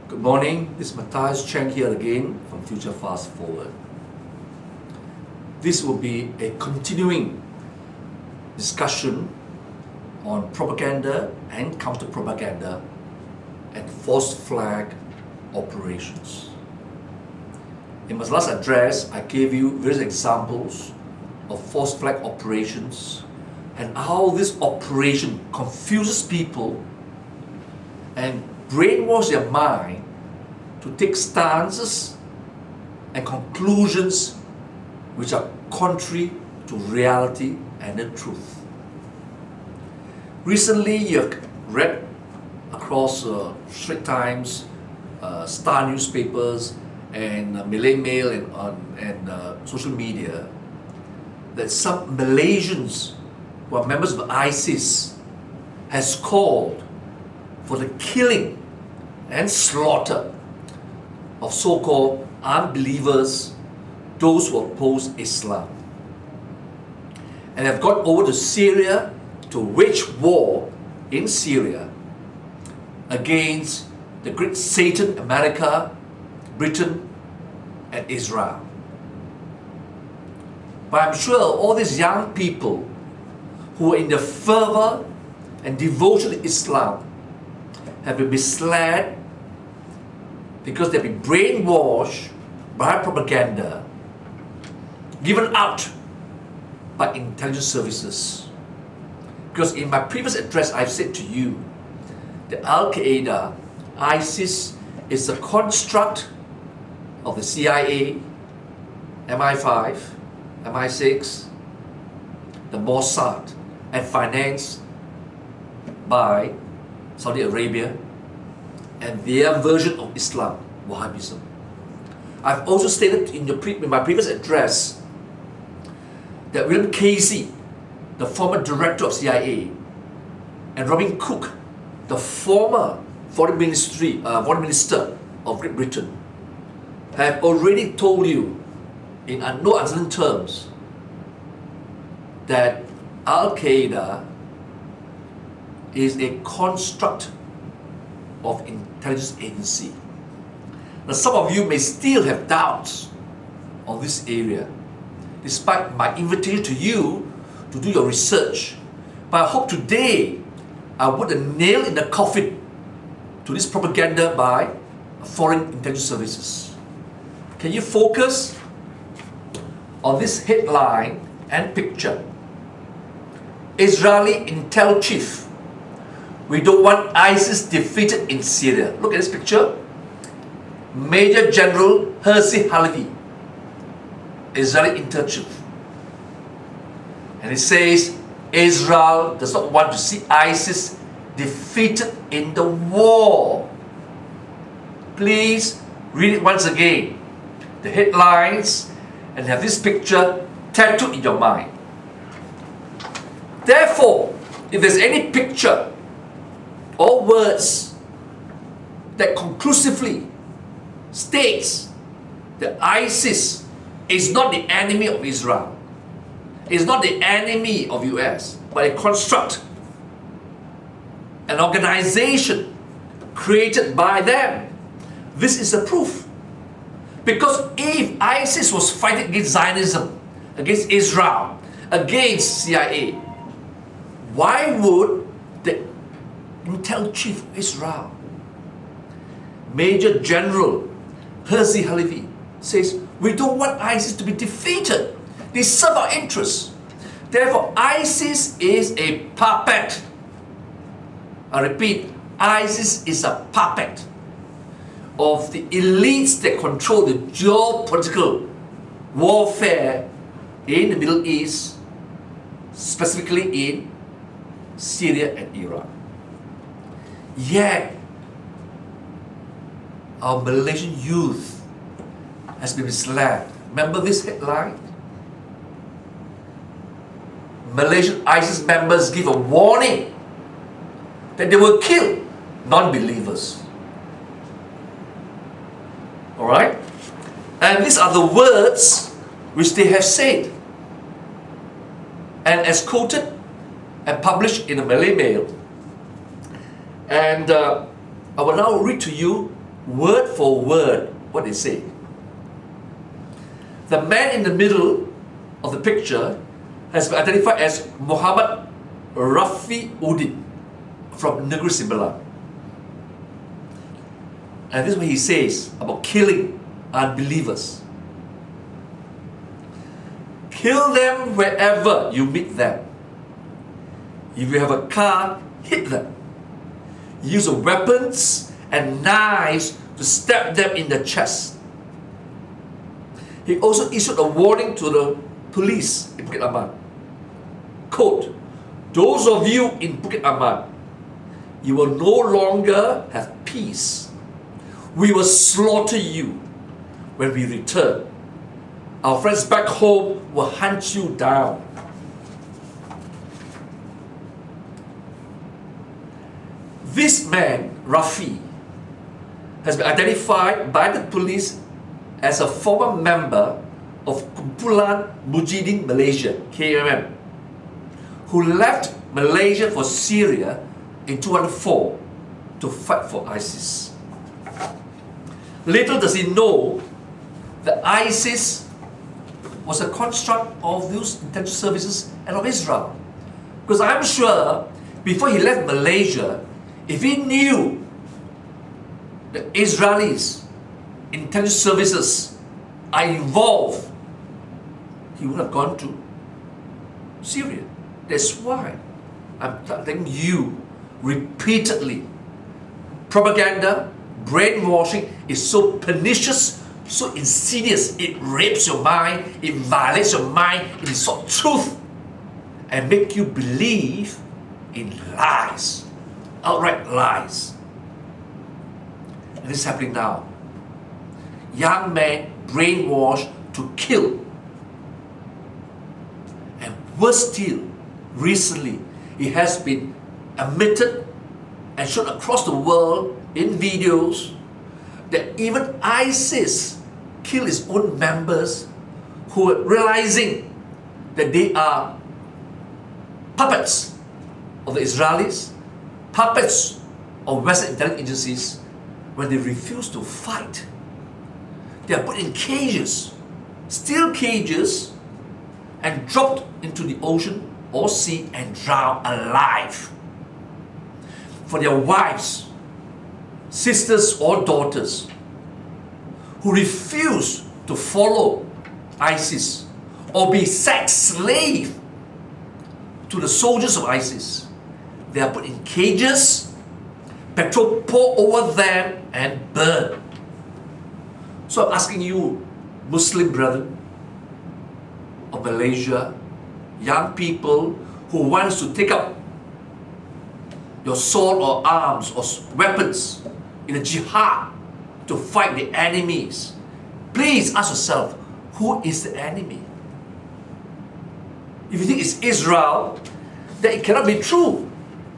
Good morning, this is Matthias Chang here again from Future Fast Forward. This will be a continuing discussion on propaganda and counter-propaganda and false flag operations. In my last address, I gave you various examples of false flag operations and how this operation confuses people and brainwash their mind to take stances and conclusions which are contrary to reality and the truth. Recently, you have read across Straits Times, Star newspapers, and Malay Mail and social media that some Malaysians who are members of ISIS has called for the killing and slaughter of so-called unbelievers, those who oppose Islam, and have gone over to Syria to wage war in Syria against the great Satan, America, Britain, and Israel. But I'm sure all these young people who are in the fervor and devotion to Islam have been misled because they've been brainwashed by propaganda given out by intelligence services. Because in my previous address, I've said to you that Al-Qaeda, ISIS, is a construct of the CIA, MI5, MI6, the Mossad, and financed by Saudi Arabia and their version of Islam, Wahhabism. I've also stated in my previous address that William Casey, the former director of CIA, and Robin Cook, the former foreign minister of Great Britain, have already told you in no uncertain terms that Al-Qaeda is a construct of intelligence agency. Now, some of you may still have doubts on this area, despite my invitation to you to do your research. But I hope today I put a nail in the coffin to this propaganda by foreign intelligence services. Can you focus on this headline and picture? Israeli intel chief: we don't want ISIS defeated in Syria. Look at this picture. Major General Herzi Halevi, Israeli intel chief. And it says, Israel does not want to see ISIS defeated in the war. Please read it once again, the headlines, and have this picture tattooed in your mind. Therefore, if there's any picture or words that conclusively states that ISIS is not the enemy of Israel, is not the enemy of US, but a construct, an organization created by them, this is a proof. Because if ISIS was fighting against Zionism, against Israel, against CIA, why would the intel chief of Israel, Major General Herzi Halevi, says, we don't want ISIS to be defeated. They serve our interests. Therefore, ISIS is a puppet. I repeat, ISIS is a puppet of the elites that control the geopolitical warfare in the Middle East, specifically in Syria and Iraq. Yet, our Malaysian youth has been misled. Remember this headline? Malaysian ISIS members give a warning that they will kill non-believers. Alright? And these are the words which they have said. And as quoted and published in the Malay Mail. And I will now read to you word for word what they say. The man in the middle of the picture has been identified as Muhammad Rafi Udin from Negeri Sembilan. And this is what he says about killing unbelievers. Kill them wherever you meet them. If you have a car, hit them. Use weapons and knives to stab them in the chest. He also issued a warning to the police in Bukit Aman. Quote, those of you in Bukit Aman, you will no longer have peace. We will slaughter you when we return. Our friends back home will hunt you down. This man, Rafi, has been identified by the police as a former member of Kumpulan Mujahidin Malaysia, KMM, who left Malaysia for Syria in 2004 to fight for ISIS. Little does he know that ISIS was a construct of those intelligence services and of Israel. Because I'm sure before he left Malaysia, if he knew the Israelis intelligence services are involved, he would have gone to Syria. That's why I'm telling you repeatedly, propaganda, brainwashing is so pernicious, so insidious. It rapes your mind, it violates your mind, it distorts truth and make you believe in lies, outright lies. And this is happening now. Young men brainwashed to kill. And worse still, recently it has been admitted and shown across the world in videos that even ISIS killed its own members who were realizing that they are puppets of the Israelis, puppets of Western intelligence agencies. When they refuse to fight, they are put in cages, steel cages, and dropped into the ocean or sea and drowned alive. For their wives, sisters or daughters who refuse to follow ISIS or be sex slave to the soldiers of ISIS, they are put in cages, petrol poured over them and burned. So I'm asking you, Muslim brethren of Malaysia, young people who wants to take up your sword or arms or weapons in a jihad to fight the enemies, please ask yourself, who is the enemy? If you think it's Israel, then it cannot be true,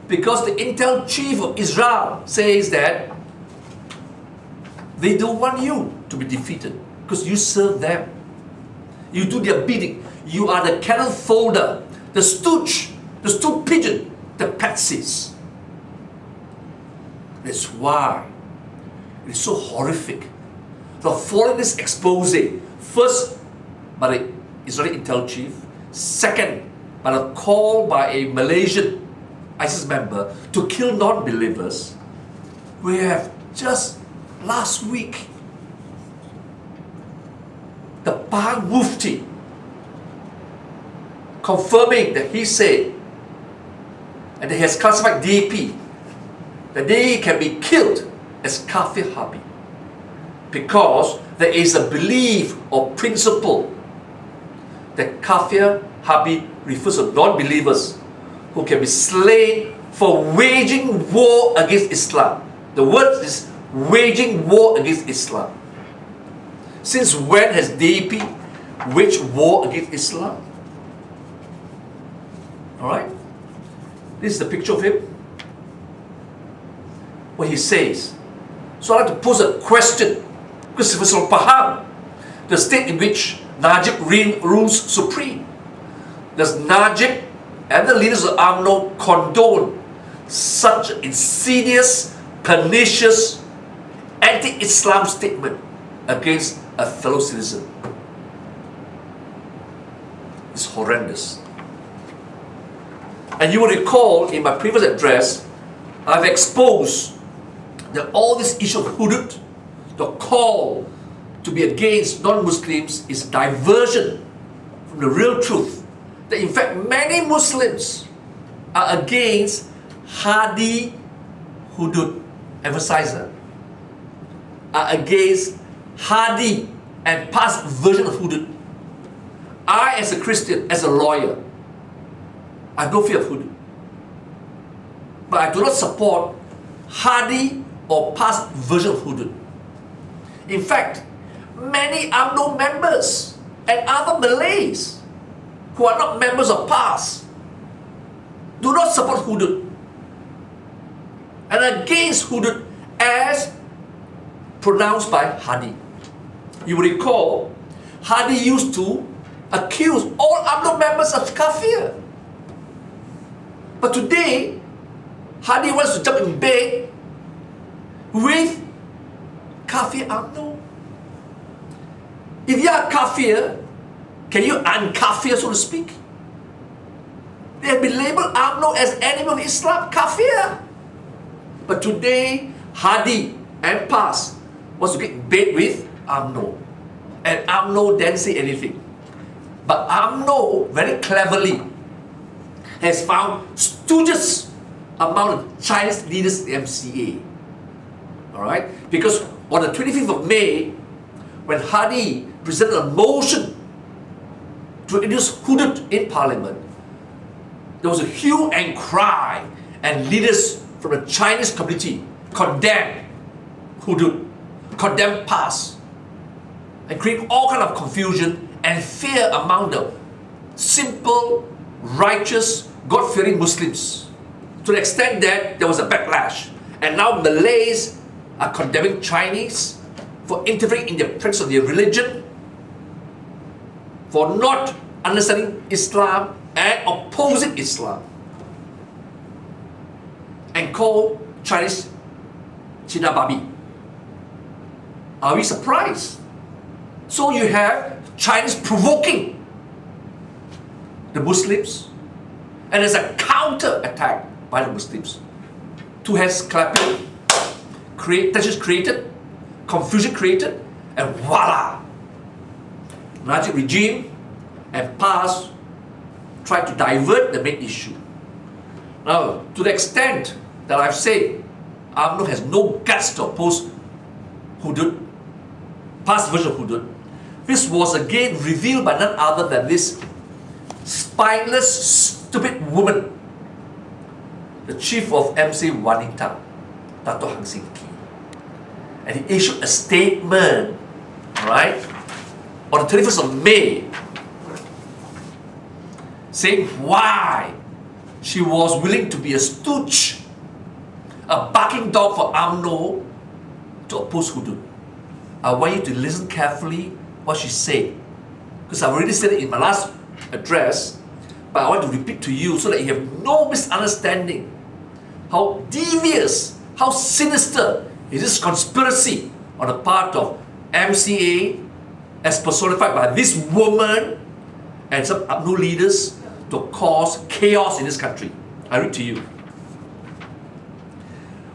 because the intel chief of Israel says that they don't want you to be defeated because you serve them. You do their bidding. You are the cannon folder, the stooge, the stool pigeon, the patsies. That's why it is so horrific. The following this expose, first by the Israeli intel chief, second by a call by a Malaysian ISIS member to kill non-believers, we have just last week the Pahang Mufti confirming that he said and that he has classified DAP that they can be killed as kafir harbi because there is a belief or principle that kafir harbi refers to non-believers who can be slain for waging war against Islam. The word is waging war against Islam. Since when has DAP waged war against Islam? Alright? This is the picture of him. What he says. So I'd like to pose a question. Because if it's from Pahang, the state in which Najib rules supreme, does Najib and the leaders of UMNO condone such insidious, pernicious, anti-Islam statement against a fellow citizen. It's horrendous. And you will recall in my previous address, I've exposed that all this issue of hudud, the call to be against non-Muslims, is a diversion from the real truth. That in fact many Muslims are against Hadi hudud, emphasize that, are against Hadi and past version of hudud. I, as a Christian, as a lawyer, I have no fear of hudud. But I do not support Hadi or past version of hudud. In fact, many UMNO members and other Malays who are not members of PAS do not support hudud and against hudud as pronounced by Hadi. You will recall, Hadi used to accuse all UMNO members of kafir. But today, Hadi wants to jump in bed with kafir UMNO. If you are kafir, can you unkafir, so to speak? They have been labeled UMNO as enemy of Islam, kafir. But today, Hadi and PAS wants to get in bed with UMNO. And UMNO didn't say anything. But UMNO, very cleverly, has found stooges among the Chinese leaders in the MCA. Alright? Because on the 25th of May, when Hadi presented a motion to introduce hudud in Parliament, there was a hue and cry, and leaders from the Chinese community condemned hudud, condemned PAS, and create all kind of confusion and fear among the simple, righteous, God-fearing Muslims, to the extent that there was a backlash. And now Malays are condemning Chinese for interfering in the practice of their religion, for not understanding Islam and opposing Islam, and call Chinese Cina Babi. Are we surprised? So you have Chinese provoking the Muslims, and there's a counter attack by the Muslims. Two hands clapping, tensions created, confusion created, and voila! Najib regime and PAS tried to divert the main issue. Now, to the extent that I've said UMNO has no guts to oppose hudud, past version of hudud, this was again revealed by none other than this spineless, stupid woman, the chief of MC Wanita, Dato Hang Seng Kee. And he issued a statement, right, on the 21st of May, saying why she was willing to be a stooge, a barking dog for UMNO to oppose hudud. I want you to listen carefully what she said, because I've already said it in my last address, but I want to repeat to you so that you have no misunderstanding how devious, how sinister is this conspiracy on the part of MCA as personified by this woman and some UMNO leaders to cause chaos in this country. I read to you.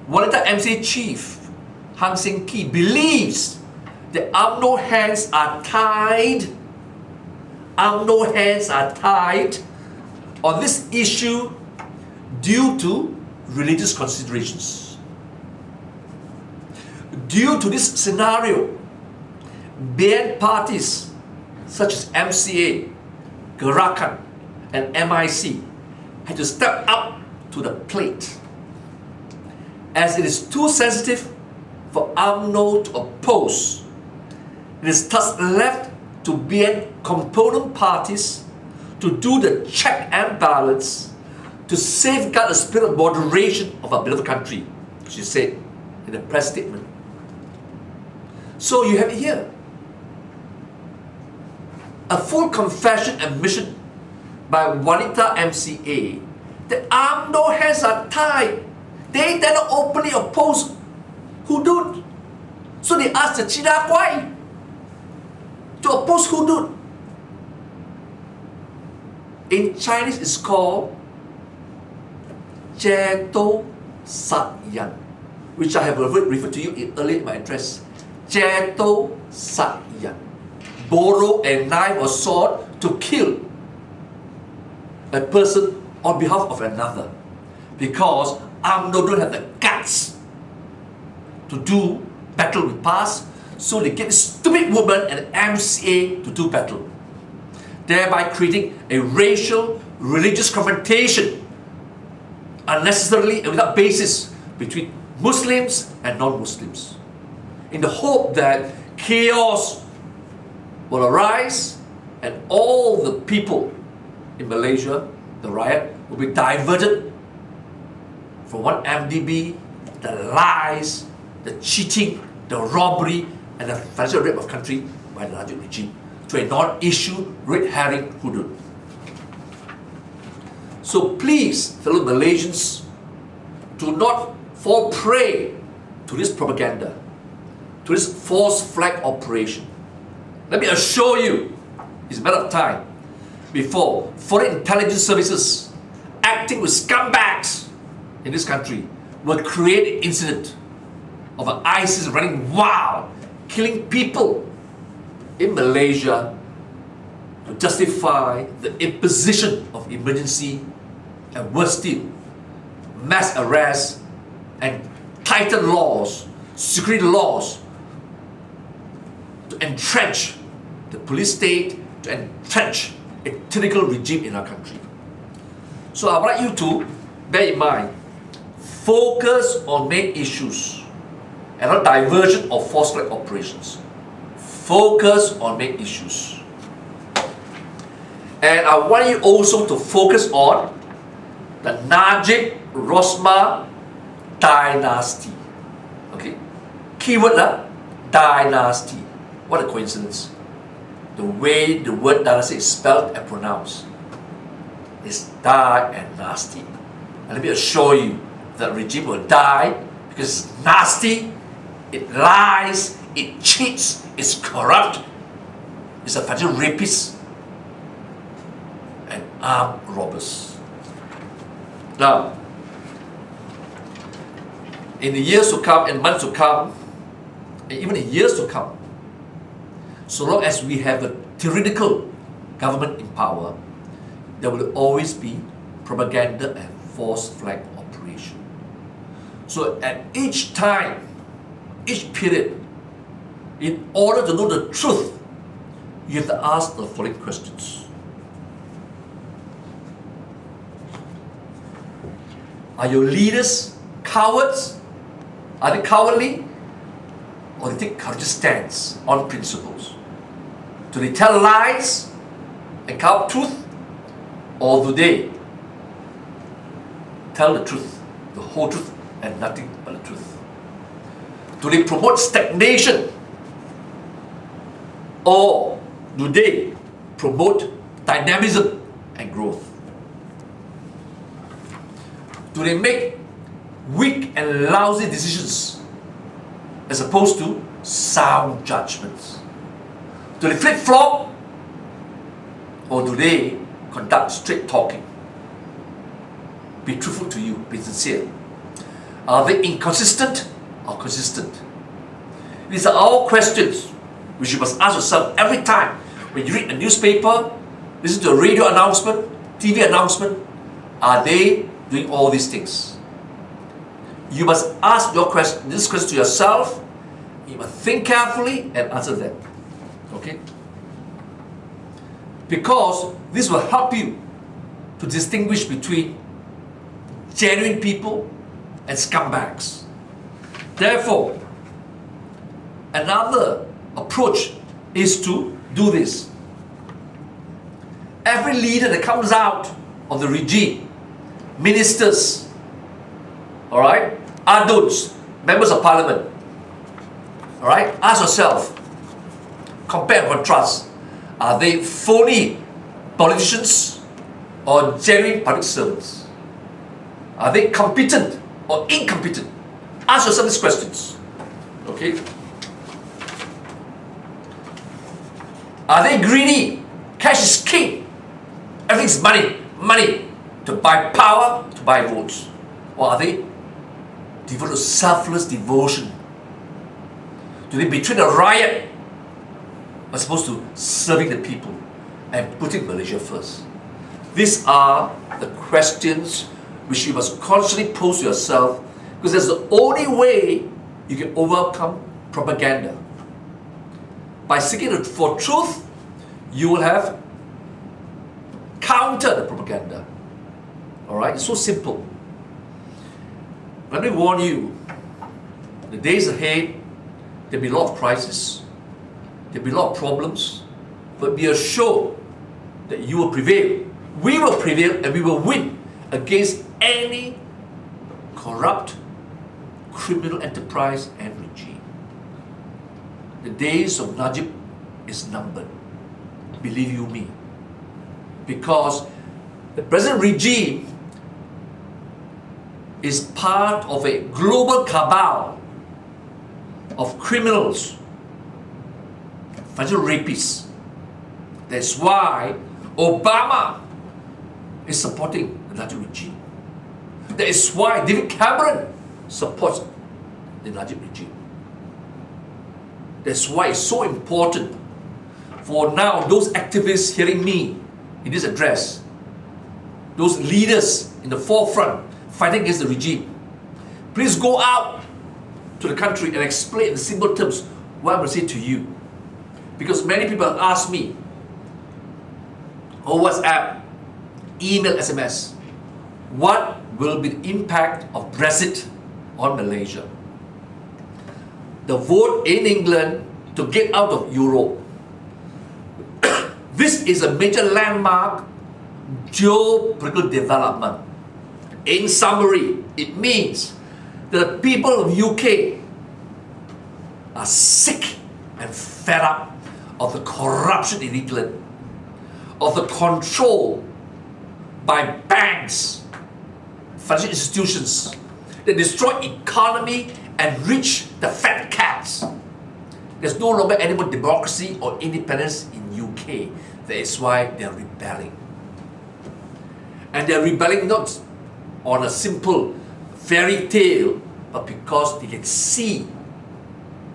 Wanita MCA chief Hang Seng Kee believes the UMNO hands are tied. UMNO hands are tied on this issue due to religious considerations. Due to this scenario, BN parties such as MCA, Gerakan, and MIC had to step up to the plate, as it is too sensitive for UMNO to oppose. It is thus left to BN component parties to do the check and balance to safeguard the spirit of moderation of our beloved country, she said in a press statement. So you have it here. A full confession admission by Wanita MCA that UMNO hands are tied. They dare not openly oppose hudud. So they asked the China Kwai to oppose hudud. In Chinese, it's called Jeto Satyan, which I have referred to you earlier in my address. Jeto Satyan. Borrow a knife or sword to kill a person on behalf of another, because UMNO don't have the guts to do battle with PAS, so they get this stupid woman and MCA to do battle, thereby creating a racial, religious confrontation unnecessarily and without basis between Muslims and non-Muslims, in the hope that chaos will arise and all the people in Malaysia, the riot, will be diverted from one MDB, the lies, the cheating, the robbery, and the financial rape of country by the Najib regime, to a non-issue, red herring hudud. So please, fellow Malaysians, do not fall prey to this propaganda, to this false flag operation. Let me assure you, it's a matter of time before foreign intelligence services acting with scumbags in this country will create an incident of an ISIS running wild, killing people in Malaysia to justify the imposition of emergency and, worse still, mass arrests and tightened laws, security laws, to entrench the police state, to entrench a tyrannical regime in our country. So I would like you to bear in mind, focus on main issues and not diversion or false flag operations. Focus on main issues. And I want you also to focus on the Najib Rosmah dynasty. Okay? Keyword dynasty. What a coincidence. The way the word dynasty is spelled and pronounced is die and nasty. And let me assure you that regime will die because it's nasty, it lies, it cheats, it's corrupt, it's a financial rapist and armed robbers. Now, in the years to come and months to come, and even in years to come, so long as we have a tyrannical government in power, there will always be propaganda and false flag operation. So at each time, each period, in order to know the truth, you have to ask the following questions. Are your leaders cowards? Are they cowardly? Or they take courageous stance on principles? Do they tell lies and cover up truth? Or do they tell the truth, the whole truth, and nothing but the truth? Do they promote stagnation? Or do they promote dynamism and growth? Do they make weak and lousy decisions as opposed to sound judgments? Do they flip-flop? Or do they conduct straight talking? Be truthful to you, be sincere. Are they inconsistent or consistent? These are all questions which you must ask yourself every time when you read a newspaper, listen to a radio announcement, TV announcement. Are they doing all these things? You must ask this question to yourself. You must think carefully and answer them. Okay? Because this will help you to distinguish between genuine people and scumbags. Therefore, another approach is to do this. Every leader that comes out of the regime, ministers, alright, aduns, members of parliament, alright, ask yourself, compare and contrast. Are they phony politicians or genuine public servants? Are they competent or incompetent? Ask yourself these questions. Okay? Are they greedy? Cash is king. Everything's money, money, to buy power, to buy votes. Or are they devoted to selfless devotion? Do they betray the riot as opposed to serving the people and putting Malaysia first? These are the questions which you must constantly pose to yourself, because that's the only way you can overcome propaganda. By seeking for truth, you will have counter the propaganda. Alright, it's so simple. Let me warn you, the days ahead, there'll be a lot of crisis, there'll be a lot of problems, but be assured that you will prevail. We will prevail and we will win against any corrupt, criminal enterprise and regime. The days of Najib is numbered, believe you me, because the present regime is part of a global cabal of criminals, financial rapists. That's why Obama is supporting the Najib regime. That is why David Cameron supports the Najib regime. That's why it's so important for now those activists hearing me in this address, those leaders in the forefront fighting against the regime, please go out to the country and explain in simple terms what I'm going to say to you. Because many people have asked me over WhatsApp, email, SMS, what will be the impact of Brexit on Malaysia? The vote in England to get out of Europe. This is a major landmark geopolitical development. In summary, it means that the people of UK are sick and fed up of the corruption in England, of the control by banks, financial institutions that destroy economy and reach the fat cats. There's no longer any more democracy or independence in UK. That is why they're rebelling. And they're rebelling not on a simple fairy tale, but because they can see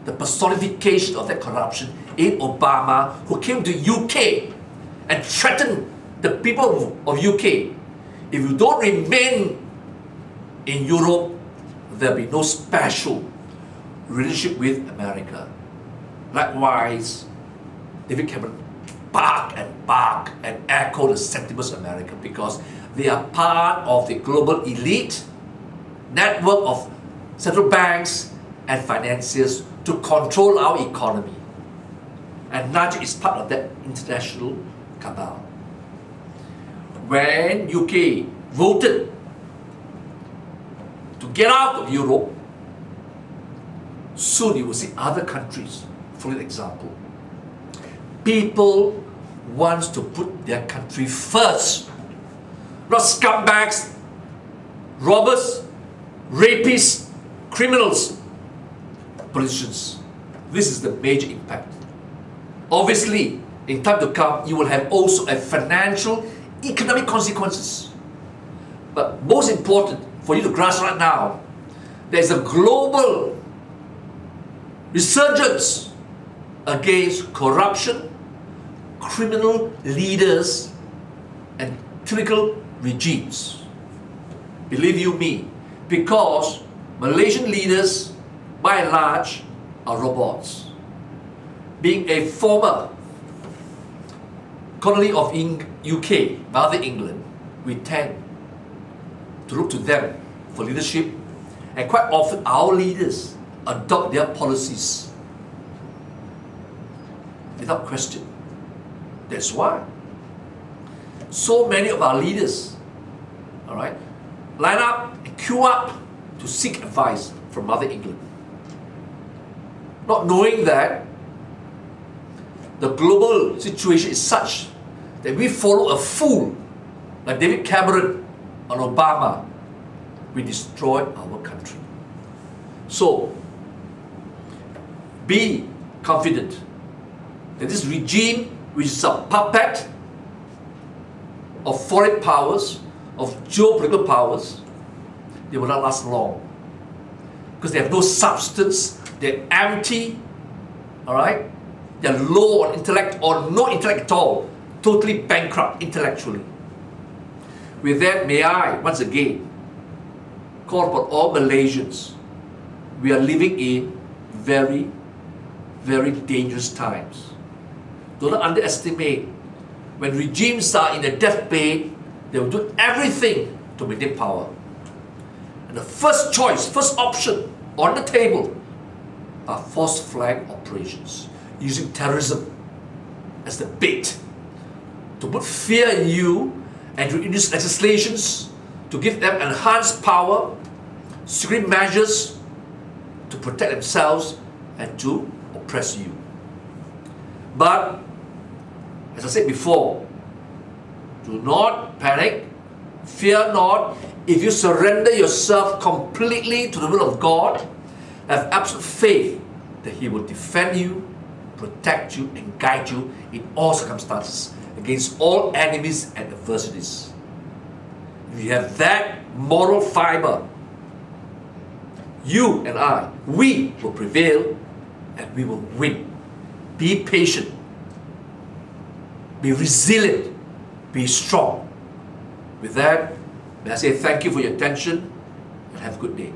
the personification of that corruption in Obama, who came to UK and threatened the people of UK. If you don't remain in Europe, there'll be no special relationship with America. Likewise, David Cameron bark and echo the sentiments of America, because they are part of the global elite network of central banks and financiers to control our economy. And Najib is part of that international cabal. When UK voted to get out of Europe, soon you will see other countries follow the example. People want to put their country first, not scumbags, robbers, rapists, criminals, politicians. This is the major impact. Obviously, in time to come, you will have also a financial, economic consequences. But most important for you to grasp right now, there is a global resurgence against corruption, criminal leaders, and tyrannical regimes. Believe you me, because Malaysian leaders, by and large, are robots. Being a former colony of UK, rather England, we tend to look to them for leadership, and quite often our leaders adopt their policies without question. That's why so many of our leaders, line up and queue up to seek advice from Mother England, not knowing that the global situation is such that we follow a fool like David Cameron or Obama, we destroy our country. So, be confident that this regime which is a puppet of foreign powers, of geopolitical powers, they will not last long. Because they have no substance, they're empty, alright? They're low on intellect or no intellect at all, totally bankrupt intellectually. With that, may I, once again, call upon all Malaysians. We are living in very, very dangerous times. Do not underestimate. When regimes are in a deathbed, they will do everything to maintain power. And the first choice, first option on the table are false flag operations, using terrorism as the bait to put fear in you and to introduce legislations to give them enhanced power, secret measures to protect themselves and to oppress you. But, as I said before, do not panic, fear not. If you surrender yourself completely to the will of God, have absolute faith that He will defend you, protect you, and guide you in all circumstances against all enemies and adversities. If you have that moral fiber, you and I, we will prevail and we will win. Be patient, be resilient, be strong. With that, may I say thank you for your attention and have a good day.